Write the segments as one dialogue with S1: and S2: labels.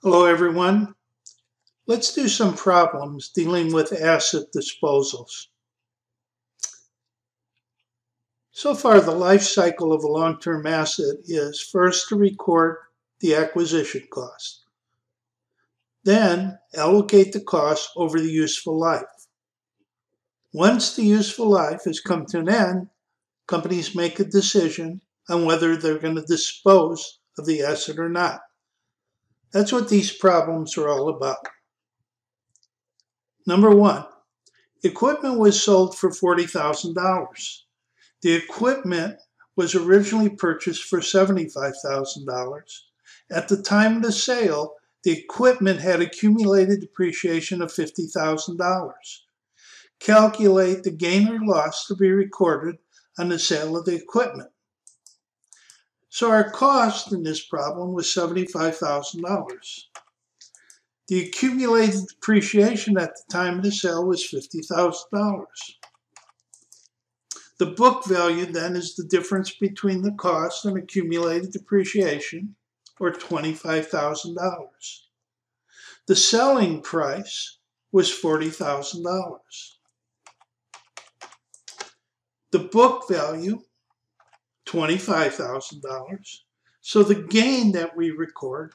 S1: Hello everyone. Let's do some problems dealing with asset disposals. So far, the life cycle of a long-term asset is first to record the acquisition cost, then allocate the cost over the useful life. Once the useful life has come to an end, companies make a decision on whether they're going to dispose of the asset or not. That's what these problems are all about. Number one, equipment was sold for $40,000. The equipment was originally purchased for $75,000. At the time of the sale, the equipment had accumulated depreciation of $50,000. Calculate the gain or loss to be recorded on the sale of the equipment. So our cost in this problem was $75,000. The accumulated depreciation at the time of the sale was $50,000. The book value then is the difference between the cost and accumulated depreciation, or $25,000. The selling price was $40,000. The book value, $25,000. So the gain that we record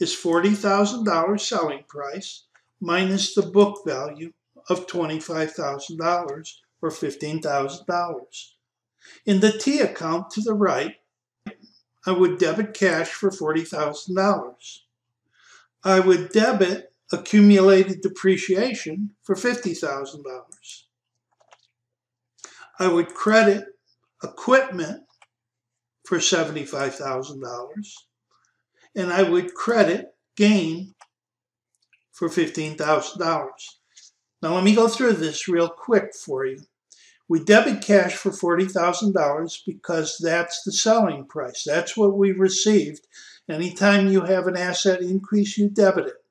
S1: is $40,000 selling price minus the book value of $25,000 or $15,000. In the T account to the right, I would debit cash for $40,000. I would debit accumulated depreciation for $50,000. I would credit equipment for $75,000. And I would credit gain for $15,000. Now let me go through this real quick for you. We debit cash for $40,000 because that's the selling price. That's what we received. Anytime you have an asset increase, you debit it.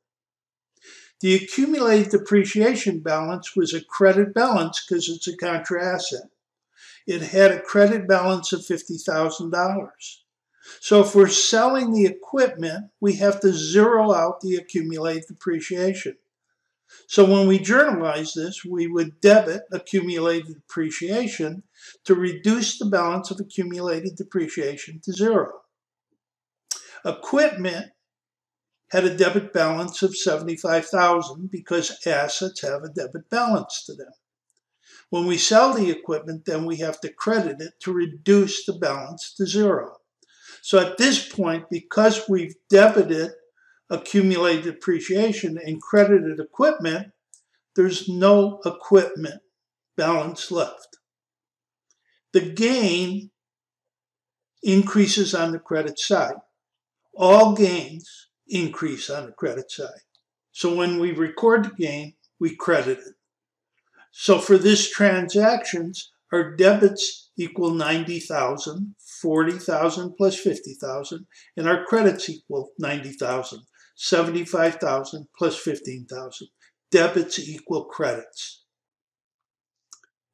S1: The accumulated depreciation balance was a credit balance because it's a contra asset. It had a credit balance of $50,000. So if we're selling the equipment, we have to zero out the accumulated depreciation. So when we journalize this, we would debit accumulated depreciation to reduce the balance of accumulated depreciation to zero. Equipment had a debit balance of $75,000 because assets have a debit balance to them. When we sell the equipment, then we have to credit it to reduce the balance to zero. So at this point, because we've debited accumulated depreciation and credited equipment, there's no equipment balance left. The gain increases on the credit side. All gains increase on the credit side. So when we record the gain, we credit it. So for this transactions, our debits equal $90,000, $40,000 plus $50,000, and our credits equal $90,000, $75,000 plus $15,000. Debits equal credits.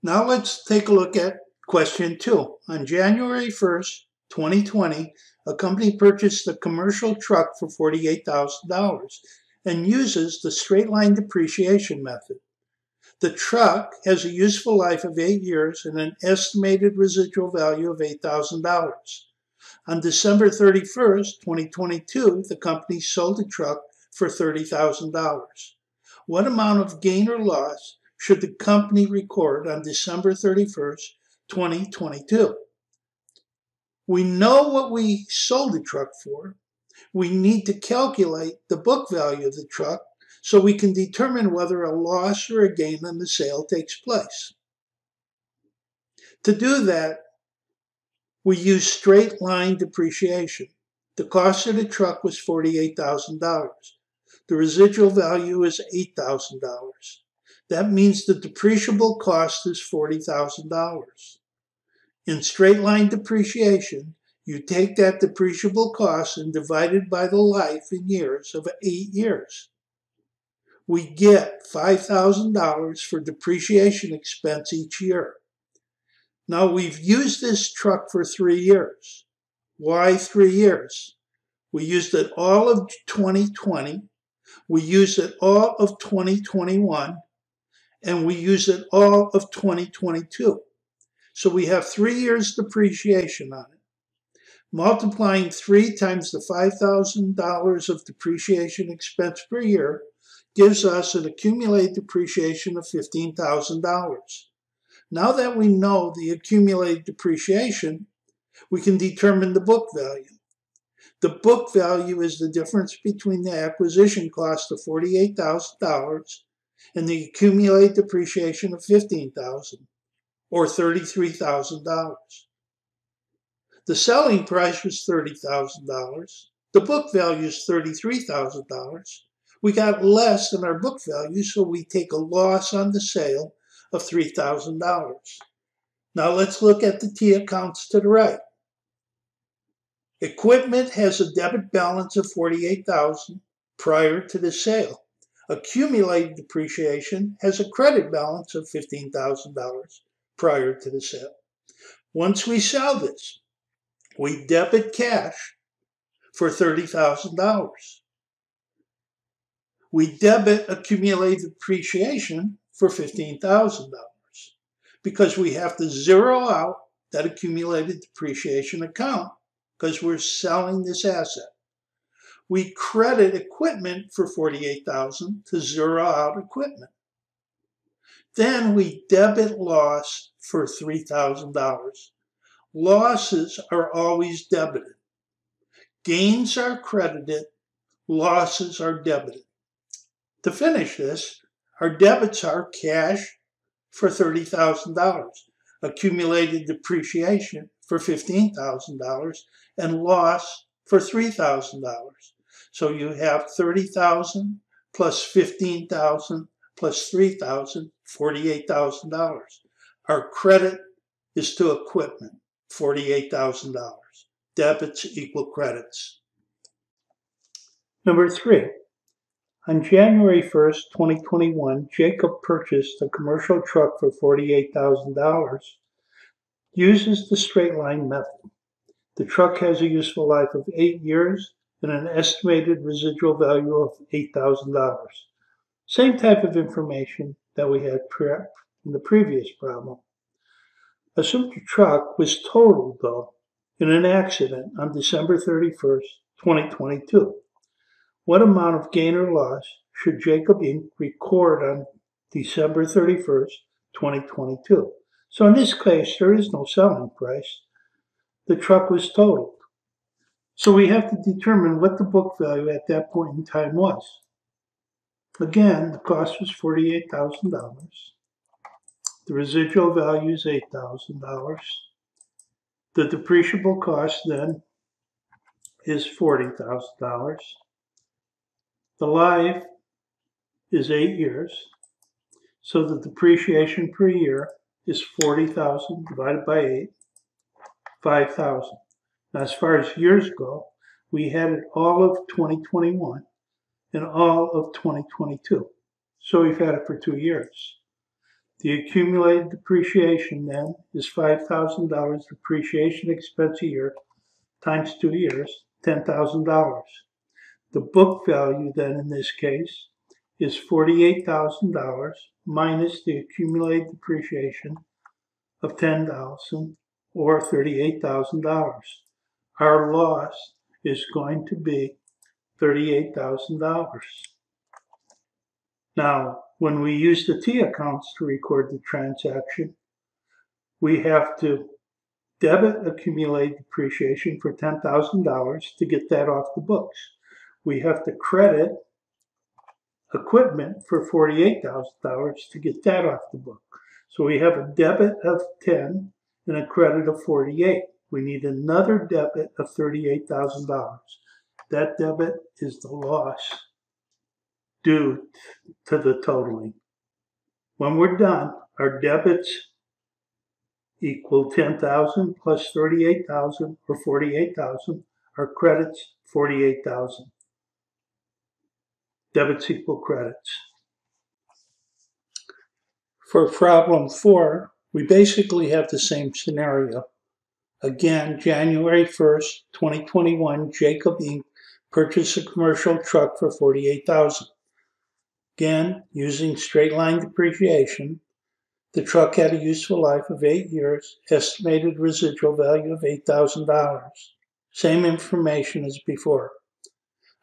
S1: Now let's take a look at question 2. On January 1st, 2020, a company purchased a commercial truck for $48,000 and uses the straight line depreciation method. The truck has a useful life of 8 years and an estimated residual value of $8,000. On December 31st, 2022, the company sold the truck for $30,000. What amount of gain or loss should the company record on December 31st, 2022? We know what we sold the truck for. We need to calculate the book value of the truck so we can determine whether a loss or a gain on the sale takes place. To do that, we use straight line depreciation. The cost of the truck was $48,000. The residual value is $8,000. That means the depreciable cost is $40,000. In straight line depreciation, you take that depreciable cost and divide it by the life in years of 8 years. We get $5,000 for depreciation expense each year. Now we've used this truck for 3 years. Why 3 years? We used it all of 2020. We used it all of 2021. And we used it all of 2022. So we have 3 years depreciation on it. Multiplying 3 times the $5,000 of depreciation expense per year gives us an accumulated depreciation of $15,000. Now that we know the accumulated depreciation, we can determine the book value. The book value is the difference between the acquisition cost of $48,000 and the accumulated depreciation of $15,000, or $33,000. The selling price was $30,000. The book value is $33,000. We got less than our book value, so we take a loss on the sale of $3,000. Now let's look at the T accounts to the right. Equipment has a debit balance of $48,000 prior to the sale. Accumulated depreciation has a credit balance of $15,000 prior to the sale. Once we sell this, we debit cash for $30,000. We debit accumulated depreciation for $15,000 because we have to zero out that accumulated depreciation account because we're selling this asset. We credit equipment for $48,000 to zero out equipment. Then we debit loss for $3,000. Losses are always debited. Gains are credited, losses are debited. To finish this, our debits are cash for $30,000, accumulated depreciation for $15,000, and loss for $3,000. So you have $30,000 plus $15,000 plus $3,000, $48,000. Our credit is to equipment, $48,000. Debits equal credits. Number 3. On January 1st, 2021, Jacob purchased a commercial truck for $48,000. Uses the straight line method. The truck has a useful life of 8 years and an estimated residual value of $8,000. Same type of information that we had in the previous problem. Assume the truck was totaled, though, in an accident on December 31st, 2022. What amount of gain or loss should Jacob Inc. record on December 31st, 2022? So in this case, there is no selling price. The truck was totaled. So we have to determine what the book value at that point in time was. Again, the cost was $48,000. The residual value is $8,000. The depreciable cost then is $40,000. The life is 8 years. So the depreciation per year is $40,000 divided by 8, $5,000. Now, as far as years go, we had it all of 2021 and all of 2022. So we've had it for 2 years. The accumulated depreciation then is $5,000 depreciation expense a year times 2 years, $10,000. The book value then in this case is $48,000 minus the accumulated depreciation of $10,000 or $38,000. Our loss is going to be $38,000. Now, when we use the T accounts to record the transaction, we have to debit accumulated depreciation for $10,000 to get that off the books. We have to credit equipment for $48,000 to get that off the book. So we have a debit of 10 and a credit of 48. We need another debit of $38,000. That debit is the loss due to the totaling. When we're done, our debits equal 10,000 plus 38,000 or 48,000. Our credits 48,000. Debits equal credits. For problem 4, we basically have the same scenario. Again, January 1st, 2021, Jacob Inc. purchase a commercial truck for $48,000. Again, using straight line depreciation, the truck had a useful life of 8 years, estimated residual value of $8,000. Same information as before.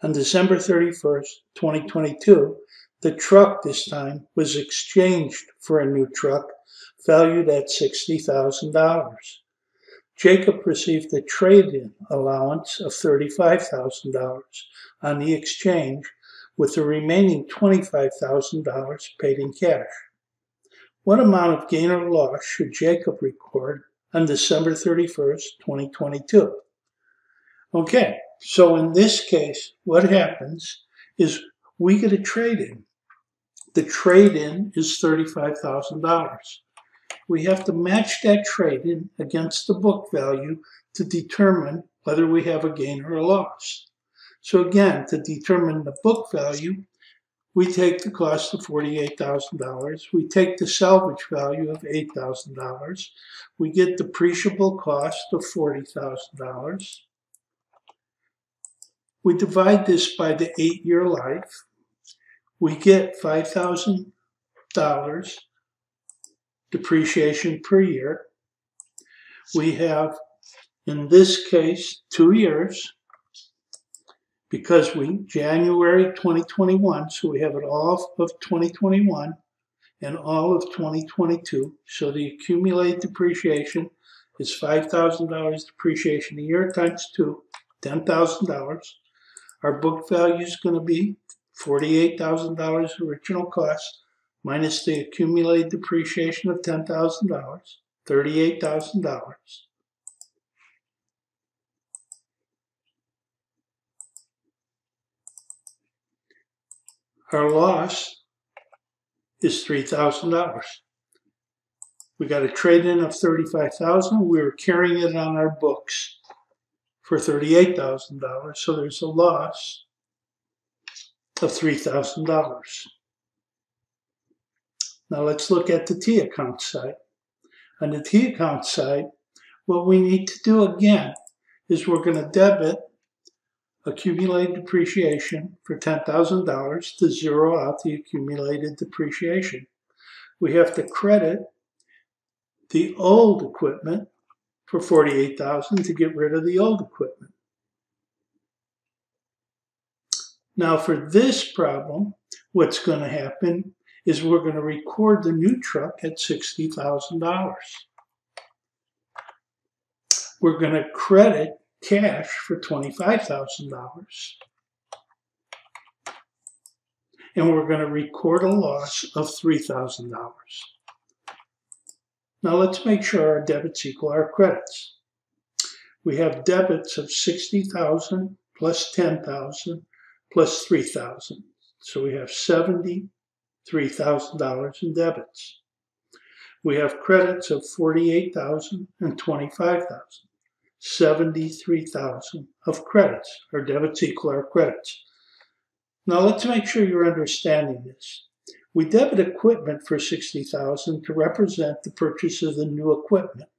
S1: On December 31st, 2022, the truck this time was exchanged for a new truck valued at $60,000. Jacob received a trade-in allowance of $35,000 on the exchange, with the remaining $25,000 paid in cash. What amount of gain or loss should Jacob record on December 31st, 2022? Okay, so in this case, what happens is we get a trade-in. The trade-in is $35,000. We have to match that trade-in against the book value to determine whether we have a gain or a loss. So again, to determine the book value, we take the cost of $48,000. We take the salvage value of $8,000. We get depreciable cost of $40,000. We divide this by the 8-year life. We get $5,000 depreciation per year. We have, in this case, 2 years, because January 2021, so we have it all of 2021 and all of 2022. So the accumulated depreciation is $5,000 depreciation a year times 2, $10,000. Our book value is going to be $48,000 original cost minus the accumulated depreciation of $10,000, $38,000. Our loss is $3,000. We got a trade-in of $35,000. We were carrying it on our books for $38,000, so there's a loss of $3,000. Now let's look at the T account side. On the T account side, what we need to do again is we're going to debit accumulated depreciation for $10,000 to zero out the accumulated depreciation. We have to credit the old equipment for $48,000 to get rid of the old equipment. Now for this problem, what's going to happen is we're going to record the new truck at $60,000. We're going to credit cash for $25,000. And we're going to record a loss of $3,000. Now let's make sure our debits equal our credits. We have debits of $60,000 plus $10,000 plus $3,000. So we have $73,000 in debits. We have credits of $48,000 and $25,000. $73,000 of credits. Our debits equal our credits. Now let's make sure you're understanding this. We debit equipment for $60,000 to represent the purchase of the new equipment.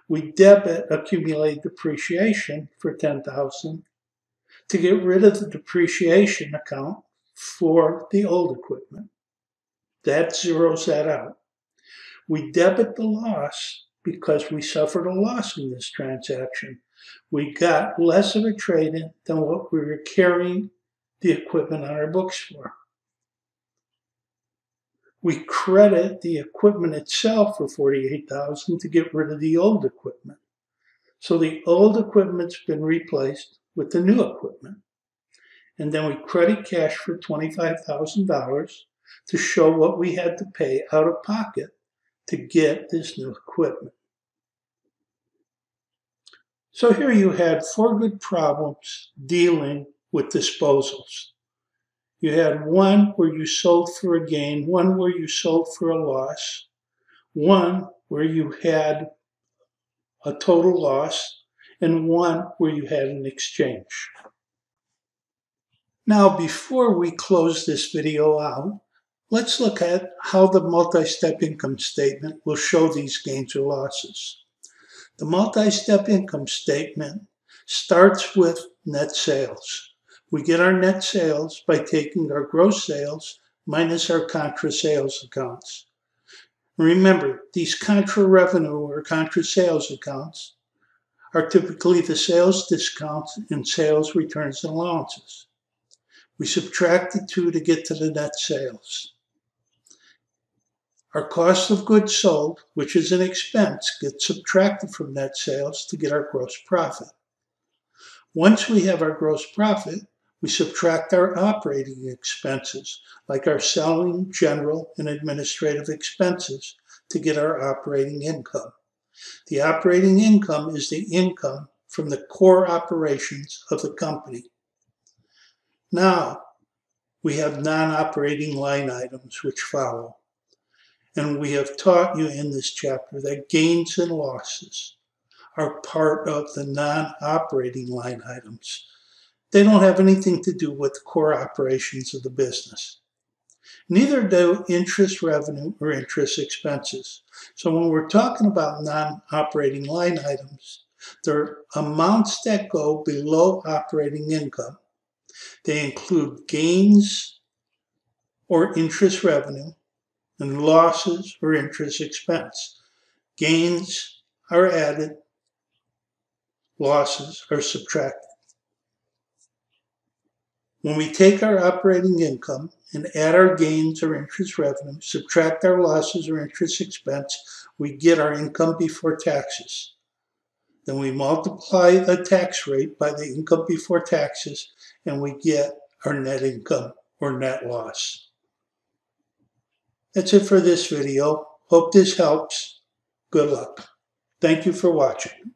S1: We debit accumulated depreciation for $10,000 to get rid of the depreciation account for the old equipment. That zeroes that out. We debit the loss because we suffered a loss in this transaction. We got less of a trade-in than what we were carrying the equipment on our books for. We credit the equipment itself for $48,000 to get rid of the old equipment. So the old equipment's been replaced with the new equipment. And then we credit cash for $25,000 to show what we had to pay out of pocket to get this new equipment. So here you had 4 good problems dealing with disposals. You had one where you sold for a gain, one where you sold for a loss, one where you had a total loss, and one where you had an exchange. Now, before we close this video out, let's look at how the multi-step income statement will show these gains or losses. The multi-step income statement starts with net sales. We get our net sales by taking our gross sales minus our contra sales accounts. Remember, these contra revenue or contra sales accounts are typically the sales discounts and sales returns and allowances. We subtract the two to get to the net sales. Our cost of goods sold, which is an expense, gets subtracted from net sales to get our gross profit. Once we have our gross profit, we subtract our operating expenses, like our selling, general, and administrative expenses, to get our operating income. The operating income is the income from the core operations of the company. Now, we have non-operating line items which follow. And we have taught you in this chapter that gains and losses are part of the non-operating line items. They don't have anything to do with the core operations of the business. Neither do interest revenue or interest expenses. So when we're talking about non-operating line items, they're amounts that go below operating income. They include gains or interest revenue and losses or interest expense. Gains are added, losses are subtracted. When we take our operating income and add our gains or interest revenue, subtract our losses or interest expense, we get our income before taxes. Then we multiply the tax rate by the income before taxes, and we get our net income or net loss. That's it for this video. Hope this helps. Good luck. Thank you for watching.